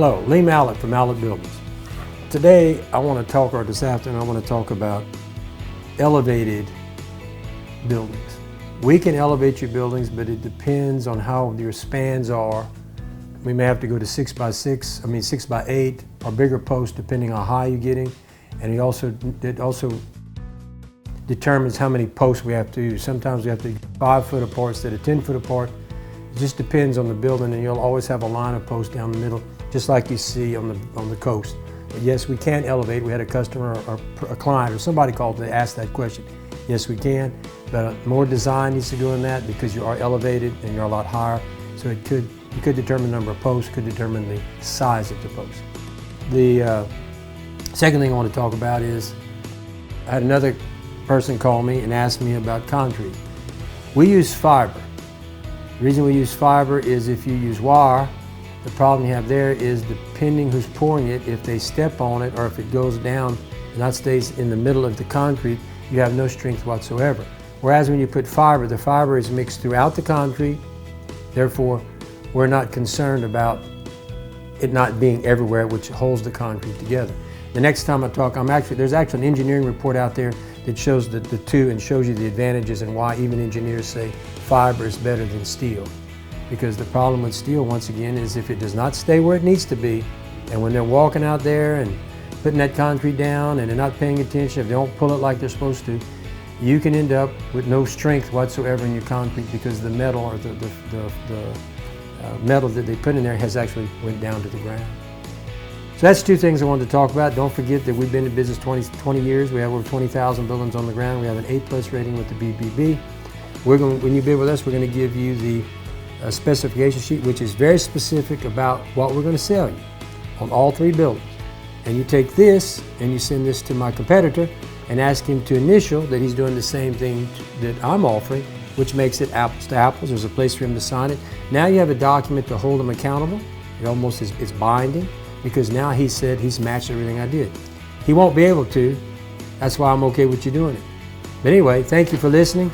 Hello, Lee Mallett from Mallett Buildings. Today I want to talk, or this afternoon I want to talk about elevated buildings. We can elevate your buildings, but it depends on how your spans are. We may have to go to 6 by 8 or bigger posts depending on how high you're getting. And it also determines how many posts we have to use. Sometimes we have to 5 foot apart instead of 10 foot apart. It just depends on the building, and you'll always have a line of posts down the middle, just like you see on the coast. But yes, we can elevate. We had a customer or a client or somebody called to ask that question. Yes, we can, but more design needs to go in that because you are elevated and you're a lot higher. So you could determine the number of posts, could determine the size of the post. The second thing I want to talk about is I had another person call me and ask me about concrete. We use fiber. The reason we use fiber is if you use wire, the problem you have there is depending who's pouring it, if they step on it or if it goes down and that stays in the middle of the concrete, you have no strength whatsoever. Whereas when you put fiber, the fiber is mixed throughout the concrete. Therefore, we're not concerned about it not being everywhere, which holds the concrete together. The next time I talk, there's actually an engineering report out there that shows the two and shows you the advantages and why even engineers say fiber is better than steel. Because the problem with steel, once again, is if it does not stay where it needs to be, and when they're walking out there and putting that concrete down and they're not paying attention, if they don't pull it like they're supposed to, you can end up with no strength whatsoever in your concrete because the metal or the metal that they put in there has actually went down to the ground. So that's two things I wanted to talk about. Don't forget that we've been in business 20 years. We have over 20,000 buildings on the ground. We have an A+ rating with the BBB. When you bid with us, we're going to give you the specification sheet, which is very specific about what we're going to sell you on all 3 buildings. And you take this and you send this to my competitor and ask him to initial that he's doing the same thing that I'm offering, which makes it apples to apples. There's a place for him to sign it. Now you have a document to hold him accountable. It almost is binding because now he said he's matched everything I did. He won't be able to. That's why I'm okay with you doing it. But anyway, thank you for listening.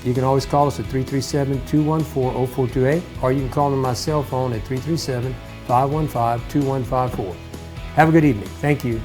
You can always call us at 337-214-0428, or you can call on my cell phone at 337-515-2154. Have a good evening. Thank you.